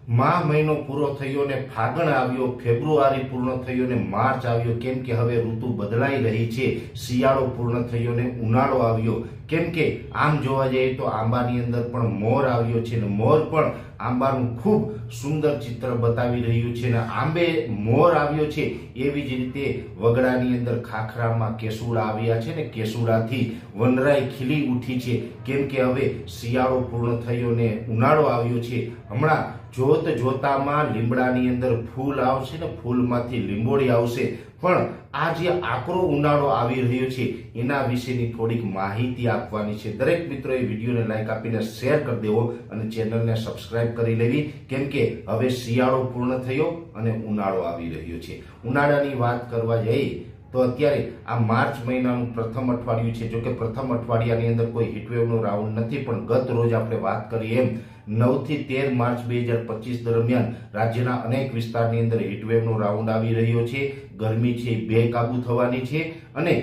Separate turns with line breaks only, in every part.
મા મહિનો પૂરો થયો ને ફાગણ આવ્યો, ફેબ્રુઆરી પૂર્ણ થયો ને માર્ચ આવ્યો. કેમ કે હવે ઋતુ બદલાઈ રહી છે. શિયાળો પૂર્ણ થયો ને ઉનાળો આવ્યો. કેમ કે આમ જોવા જઈએ તો આંબાની અંદર પણ મોર આવ્યો છે ને મોર પણ આંબાનું ખૂબ સુંદર ચિત્ર બતાવી રહ્યું છે ને આંબે મોર આવ્યો છે. એવી જ રીતે વગડાની અંદર ખાખરામાં કેસુડા આવ્યા છે ને કેસુડાથી વનરાઈ ખીલી ઉઠી છે. કેમ કે હવે શિયાળો પૂર્ણ થયો ને ઉનાળો આવ્યો છે. હમણાં જોત જોતામાં લીમડાની અંદર ફૂલ આવશે ને ફૂલમાંથી લીંબોળી આવશે. પણ આ જે આકરો ઉનાળો આવી રહ્યો છે એના વિશેની થોડીક માહિતી આપવાની છે. દરેક મિત્રોએ વિડીયોને લાઈક આપીને શેર કરી દેવો અને ચેનલને સબસ્ક્રાઇબ કરી લેવી. કેમ કે હવે શિયાળો પૂર્ણ થયો અને ઉનાળો આવી રહ્યો છે. ઉનાળાની વાત કરવા જઈએ તો અત્યારે આ માર્ચ મહિનાનું પ્રથમ અઠવાડિયું છે. જો કે પ્રથમ અઠવાડિયાની અંદર કોઈ હીટવેવનો રાઉન્ડ નથી, પણ ગત રોજ આપણે વાત કરી એમ 9 થી 13 માર્ચ 2025 દરમિયાન રાજ્યના અનેક વિસ્તારની અંદર હીટવેવનો રાઉન્ડ આવી રહ્યો છે. ગરમી છે બેકાબુ થવાની છે અને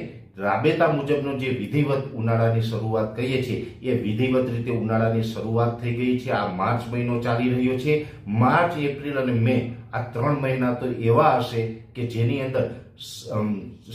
રાબેતા મુજબનો જે વિધિવત ઉનાળાની શરૂઆત કહીએ છીએ એ વિધિવત રીતે ઉનાળાની શરૂઆત થઈ ગઈ છે. આ માર્ચ મહિનો ચાલી રહ્યો છે. માર્ચ, એપ્રિલ અને મે આ 3 મહિના તો એવા હશે કે જેની અંદર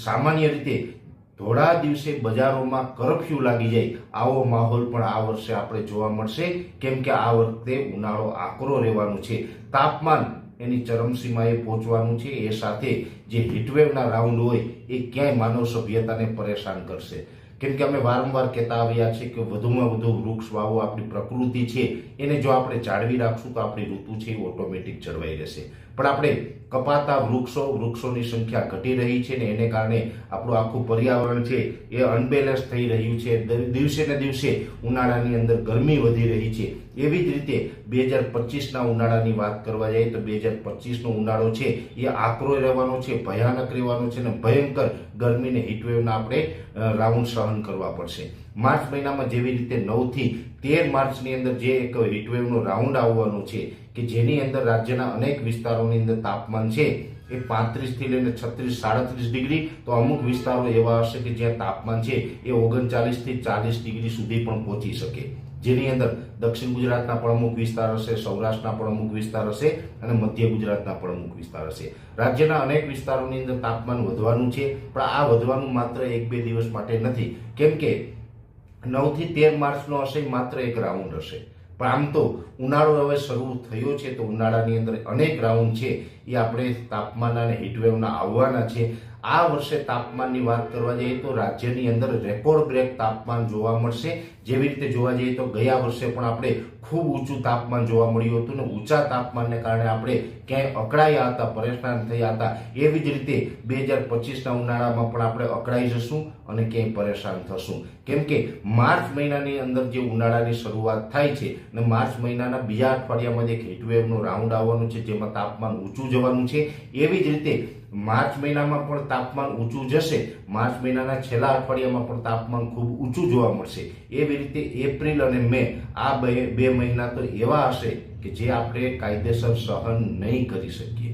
સામાન્ય રીતે થોડા દિવસે બજારોમાં કરફ્યુ લાગી જાય આવો માહોલ પણ આ વર્ષે આપણે જોવા મળશે. કેમ કે આ વખતે ઉનાળો આકરો રહેવાનું છે. તાપમાન એની ચરમસીમાએ પહોંચવાનું છે. એ સાથે જે હીટવેવના રાઉન્ડ હોય એ ક્યાંય માનવ સભ્યતાને પરેશાન કરશે. કેમ કે અમે વારંવાર કહેતા આવ્યા છે કે વધુમાં વધુ વૃક્ષ વાવો. આપણી પ્રકૃતિ છે એને જો આપણે જાળવી રાખશું તો આપણી ઋતુ છે એ ઓટોમેટિક જળવાઈ રહેશે. પણ આપણે કપાતા વૃક્ષોની સંખ્યા ઘટી રહી છે ને એને કારણે આપણું આખું પર્યાવરણ છે એ અનબેલેન્સ થઈ રહ્યું છે. દિવસે ને દિવસે ઉનાળાની અંદર ગરમી વધી રહી છે. એવી જ રીતે 2025ના ઉનાળાની વાત કરવા જઈએ તો 2025નો ઉનાળો છે એ આકરો રહેવાનો છે, ભયાનક રહેવાનો છે ને ભયંકર ગરમીને હીટવેવના આપણે રાઉન્ડ સહન કરવા પડશે. માર્ચ મહિનામાં જેવી રીતે 9 થી 13 માર્ચની અંદર જે એક હીટવેવનો રાઉન્ડ આવવાનો છે કે જેની અંદર રાજ્યના અનેક વિસ્તારોની અંદર તાપમાન છે એ 35 થી લઈને 36-37 ડિગ્રી, તો અમુક વિસ્તારો એવા હશે કે જ્યાં તાપમાન છે એ 39 થી 40 ડિગ્રી સુધી પણ પહોંચી શકે. જેની અંદર દક્ષિણ ગુજરાતના પણ અમુક વિસ્તાર હશે, સૌરાષ્ટ્રના પણ અમુક વિસ્તાર હશે અને મધ્ય ગુજરાતના પણ અમુક વિસ્તાર હશે. રાજ્યના અનેક વિસ્તારોની અંદર તાપમાન વધવાનું છે. પણ આ વધવાનું માત્ર 1-2 દિવસ માટે નથી. કેમ કે 9 થી 13 માર્ચનો હશે માત્ર એક રાઉન્ડ હશે. પણ આમ તો ઉનાળો હવે શરૂ થયો છે તો ઉનાળાની અંદર અનેક રાઉન્ડ છે એ આપણે તાપમાનના અને હીટવેવના આવવાના છે. આ વર્ષે તાપમાનની વાત કરવા જઈએ તો રાજ્યની અંદર રેકોર્ડ બ્રેક તાપમાન જોવા મળશે. જેવી રીતે જોવા જઈએ તો ગયા વર્ષે પણ આપણે ખૂબ ઊંચું તાપમાન જોવા મળ્યું હતું ને ઊંચા તાપમાનને કારણે આપણે ક્યાંય અકળાયા હતા, પરેશાન થયા હતા. એવી જ રીતે 2025ના ઉનાળામાં પણ આપણે અકળાઈ જશું અને ક્યાંય પરેશાન થશું. કેમ કે માર્ચ મહિનાની અંદર જે ઉનાળાની શરૂઆત થાય છે અને માર્ચ મહિનાના બીજા અઠવાડિયામાં એક હીટવેવનો રાઉન્ડ આવવાનું છે જેમાં તાપમાન ઊંચું જવાનું છે. એવી જ રીતે માર્ચ મહિનામાં પણ તાપમાન ઊંચું જશે. માર્ચ મહિનાના છેલ્લા અઠવાડિયામાં પણ તાપમાન ખૂબ ઊંચું જોવા મળશે. એવી રીતે એપ્રિલ અને મે આ બે મહિના તો એવા હશે કે જે આપણે કાયદેસર સહન નહીં કરી શકીએ.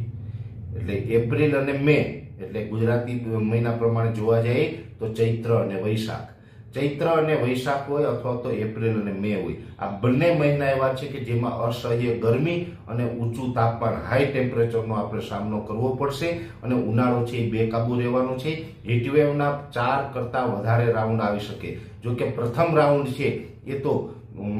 એટલે એપ્રિલ અને મે એટલે ગુજરાતી મહિના પ્રમાણે જોવા જઈએ તો ચૈત્ર અને વૈશાખ. ચૈત્ર અને વૈશાખ હોય અથવા તો એપ્રિલ અને મે હોય, આ બંને મહિના એવા છે કે જેમાં અસહ્ય ગરમી અને ઊંચું તાપમાન, હાઈ ટેમ્પરેચરનો આપણે સામનો કરવો પડશે અને ઉનાળો છે એ બેકાબુ રહેવાનો છે. હીટવેવના 4 કરતાં વધારે રાઉન્ડ આવી શકે. જો કે પ્રથમ રાઉન્ડ છે એ તો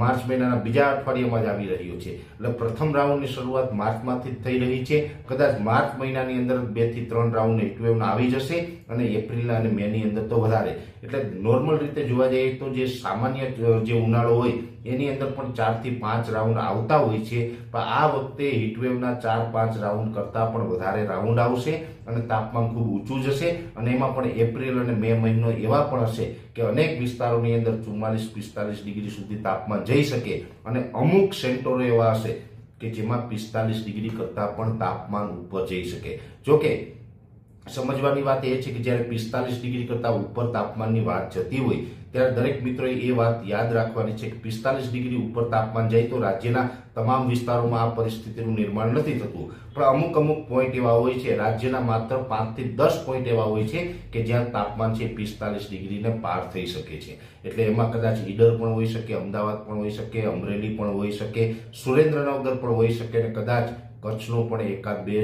માર્ચ મહિનાના બીજા અઠવાડિયામાં જ આવી રહ્યો છે. એટલે પ્રથમ રાઉન્ડની શરૂઆત માર્ચમાંથી જ થઈ રહી છે. કદાચ માર્ચ મહિનાની અંદર 2 થી 3 રાઉન્ડ હીટવેવના આવી જશે અને એપ્રિલના અને મેની અંદર તો વધારે. એટલે નોર્મલ રીતે જોવા જઈએ તો જે સામાન્ય જે ઉનાળો હોય એની અંદર પણ 4 થી 5 રાઉન્ડ આવતા હોય છે. પણ આ વખતે હીટવેવના 4-5 રાઉન્ડ કરતાં પણ વધારે રાઉન્ડ આવશે અને તાપમાન ખૂબ ઊંચું જશે. અને એમાં પણ એપ્રિલ અને મે મહિનો એવા પણ હશે કે અનેક વિસ્તારોની અંદર 44-45 ડિગ્રી સુધી તાપમાન જઈ શકે અને અમુક સેન્ટરો એવા હશે કે જેમાં 45 ડિગ્રી કરતાં પણ તાપમાન ઉપર જઈ શકે. જોકે સમજવાની વાત એ છે કે જ્યારે 45 ડિગ્રી કરતાં ઉપર તાપમાનની વાત જતી હોય ત્યારે દરેક મિત્રોએ એ વાત યાદ રાખવાની છે કે 45 ડિગ્રી ઉપર તાપમાન જાય તો રાજ્યના તમામ વિસ્તારોમાં આ પરિસ્થિતિનું નિર્માણ નથી થતું, પણ અમુક પોઈન્ટ એવા હોય છે, રાજ્યના માત્ર 5 થી 10 પોઈન્ટ એવા હોય છે કે જ્યાં તાપમાન છે 45 ડિગ્રીને પાર થઈ શકે છે. એટલે એમાં કદાચ ઈડર પણ હોઈ શકે, અમદાવાદ પણ હોઈ શકે, અમરેલી પણ હોઈ શકે, સુરેન્દ્રનગર પણ હોઈ શકે અને કદાચ કચ્છનો પણ એકાદ બે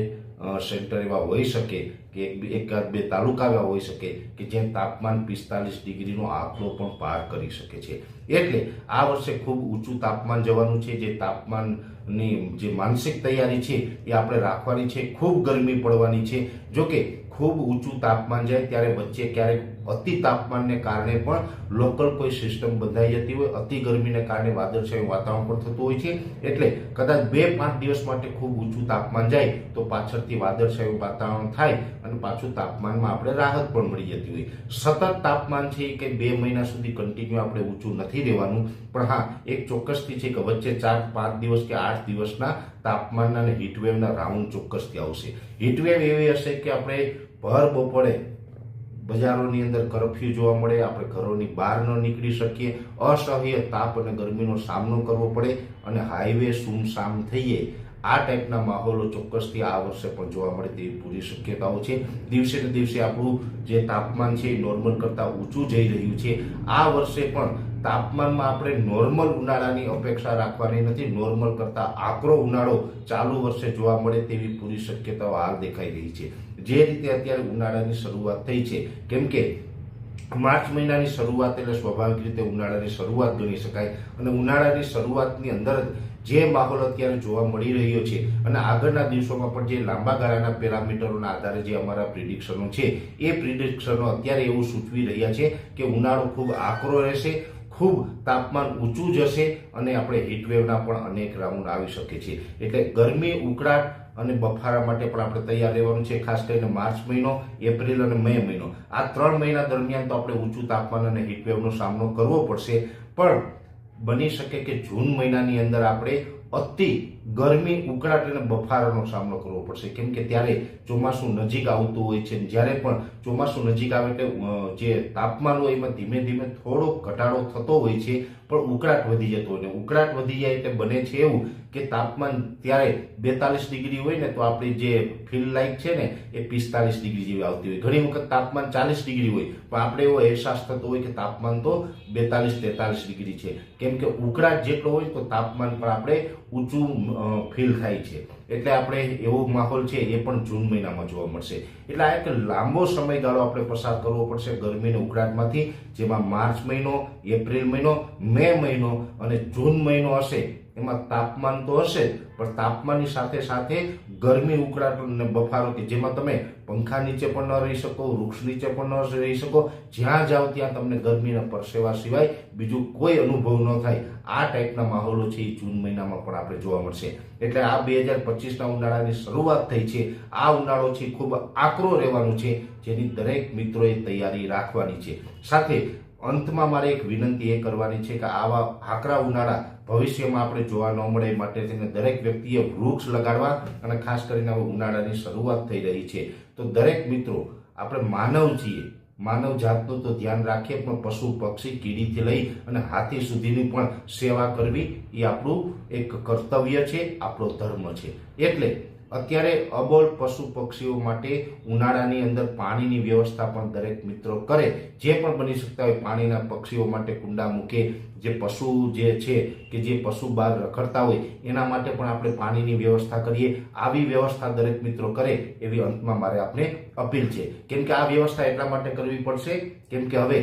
સેન્ટર એવા હોઈ શકે કે એકાદ બે તાલુકા એવા હોઈ શકે કે જ્યાં તાપમાન 45 ડિગ્રીનો આંકડો પણ પાર કરી શકે છે. એટલે આ વર્ષે ખૂબ ઊંચું તાપમાન જવાનું છે. જે તાપમાનની જે માનસિક તૈયારી છે એ આપણે રાખવાની છે. ખૂબ ગરમી પડવાની છે. જોકે ખૂબ ઊંચું તાપમાન જાય ત્યારે વચ્ચે ક્યારેક અતિ તાપમાનને કારણે પણ લોકલ કોઈ સિસ્ટમ બંધાઈ જતી હોય, અતિ ગરમીને કારણે વાદળછાયું વાતાવરણ પણ થતું હોય છે. એટલે કદાચ 2-5 દિવસ માટે ખૂબ ઊંચું તાપમાન જાય તો પાછળથી વાદળછાયું વાતાવરણ થાય અને પાછું તાપમાનમાં આપણે રાહત પણ મળી જતી હોય. સતત તાપમાન છે કે 2 મહિના સુધી કન્ટિન્યુ આપણે ઊંચું નથી રહેવાનું, પણ હા એક ચોક્કસથી છે કે વચ્ચે 4-5 દિવસ કે 8 દિવસના તાપમાનના અને હીટવેવના રાઉન્ડ ચોક્કસથી આવશે. હીટવેવ એવી હશે કે આપણે ભર બપોરે બજારોની અંદર કરફ્યુ જોવા મળે, આપણે ઘરોની બહાર ન નીકળી શકીએ, અસહ્ય તાપ અને ગરમીનો સામનો કરવો પડે અને હાઈવે સુમસામ થઈએ. આ ટાઈપના માહોલો ચોક્કસથી આ વર્ષે પણ જોવા મળે તેવી પૂરી શક્યતાઓ છે. દિવસે ને દિવસે આપણું જે તાપમાન છે એ નોર્મલ કરતાં ઊંચું જઈ રહ્યું છે. આ વર્ષે પણ તાપમાનમાં આપણે નોર્મલ ઉનાળાની અપેક્ષા રાખવાની નથી. નોર્મલ કરતાં આકરો ઉનાળો ચાલુ વર્ષે જોવા મળે તેવી પૂરી શક્યતાઓ હાલ દેખાઈ રહી છે. જે રીતે અત્યારે ઉનાળાની શરૂઆત થઈ છે, કેમ કે માર્ચ મહિનાની શરૂઆત એટલે સ્વાભાવિક રીતે ઉનાળાની શરૂઆત ગણી શકાય અને ઉનાળાની શરૂઆતની અંદર જે માહોલ અત્યારે જોવા મળી રહ્યો છે અને આગળના દિવસોમાં પણ જે લાંબા ગાળાના પેરામીટરોના આધારે જે અમારા પ્રિડિક્શનો છે એ પ્રિડિક્શનો અત્યારે એવું સૂચવી રહ્યા છે કે ઉનાળો ખૂબ આકરો રહેશે, ખૂબ તાપમાન ઊંચું જશે અને આપણે હીટવેવના પણ અનેક રાઉન્ડ આવી શકે છે. એટલે ગરમી, ઉકળાટ અને બફારા માટે પણ આપણે તૈયાર રહેવાનું છે. ખાસ કરીને માર્ચ મહિનો, એપ્રિલ અને મે મહિનો, આ 3 મહિના દરમિયાન તો આપણે ઊંચું તાપમાન અને હીટવેવનો સામનો કરવો પડશે. પણ બની શકે કે જૂન મહિનાની અંદર આપણે અતિ ગરમી, ઉકળાટ અને બફારાનો સામનો કરવો પડશે, કેમ કે ત્યારે ચોમાસું નજીક આવતું હોય છે. જ્યારે પણ ચોમાસું નજીક આવે એટલે જે તાપમાન હોય એમાં ધીમે ધીમે થોડો ઘટાડો થતો હોય છે, પણ ઉકળાટ વધી જતો હોય. ઉકળાટ વધી જાય એટલે બને છે એવું કે તાપમાન ત્યારે 42 ડિગ્રી હોય ને તો આપણી જે ફીલ લાઈક છે ને એ 45 ડિગ્રી જેવી આવતી હોય. ઘણી વખત તાપમાન 40 ડિગ્રી હોય પણ આપણે એવો અહેસાસ થતો હોય કે તાપમાન તો 42-43 ડિગ્રી છે, કેમ કે ઉકળાટ જેટલો હોય તો તાપમાન પણ આપણે ઊંચું ફીલ થાય છે. એટલે આપણે એવો માહોલ છે એ પણ જૂન મહિનામાં જોવા મળશે. એટલે આ એક લાંબો સમયગાળો આપણે પસાર કરવો પડશે ગરમી અને ઉકળાટમાંથી, જેમાં માર્ચ મહિનો, એપ્રિલ મહિનો, મે મહિનો અને જૂન મહિનો હશે. એમાં તાપમાન તો હશે પણ તાપમાનની સાથે સાથે ગરમી, ઉકળાટ અને બફારો કે જેમાં તમે પંખા નીચે પણ ન રહી શકો, વૃક્ષ નીચે પણ ન રહી શકો, જ્યાં જાઓ ત્યાં તમને ગરમીના પરસેવા સિવાય બીજું કોઈ અનુભવ ન થાય. આ ટાઈપના માહોલો છે એ જૂન મહિનામાં પણ આપણે જોવા મળશે. એટલે આ 2025ના ઉનાળાની શરૂઆત થઈ છે. આ ઉનાળો છે ખૂબ આકરો રહેવાનું છે, જેની દરેક મિત્રોએ તૈયારી રાખવાની છે. સાથે અંતમાં મારે એક વિનંતી એ કરવાની છે કે આવા આકરા ઉનાળા ભવિષ્યમાં આપણે જોવા ન મળે એ માટે થઈને દરેક વ્યક્તિએ વૃક્ષ લગાડવા અને ખાસ કરીને હવે ઉનાળાની શરૂઆત થઈ રહી છે તો દરેક મિત્રો આપણે માનવ છીએ, માનવ જાતનું તો ધ્યાન રાખીએ, પણ પશુ, પક્ષી, કીડીથી લઈ અને હાથી સુધીની પણ સેવા કરવી એ આપણું એક કર્તવ્ય છે, આપણો ધર્મ છે. એટલે અત્યારે અબોલ પશુ પક્ષીઓ માટે ઉનાળાની અંદર પાણીની વ્યવસ્થા પણ દરેક મિત્રો કરે. જે પણ બની શકતા હોય પાણીના પક્ષીઓ માટે કુંડા મૂકે. જે પશુ જે છે કે જે પશુ બહાર રખડતા હોય એના માટે પણ આપણે પાણીની વ્યવસ્થા કરીએ. આવી વ્યવસ્થા દરેક મિત્રો કરે એવી અંતમાં મારે આપને અપીલ છે. કેમ કે આ વ્યવસ્થા એટલા માટે કરવી પડશે કેમ કે હવે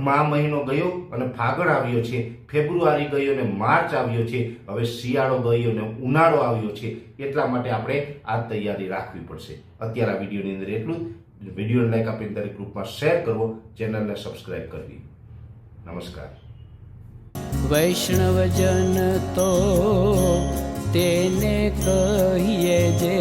મા મહિનો ગયો અને ફાગણ આવ્યો છે, ફેબ્રુઆરી ગયો અને માર્ચ આવ્યો છે, હવે શિયાળો ગયો અને ઉનાળો આવ્યો છે. એટલા માટે આપણે આ તૈયારી રાખવી પડશે. અત્યારે આ વિડીયોની અંદર એટલું જ. વિડીયોને લાઈક આપીને દરેક ગ્રુપમાં શેર કરવો, ચેનલને સબસ્ક્રાઇબ કરવી. નમસ્કાર.
વૈષ્ણવજન તો તેને કહીએ જે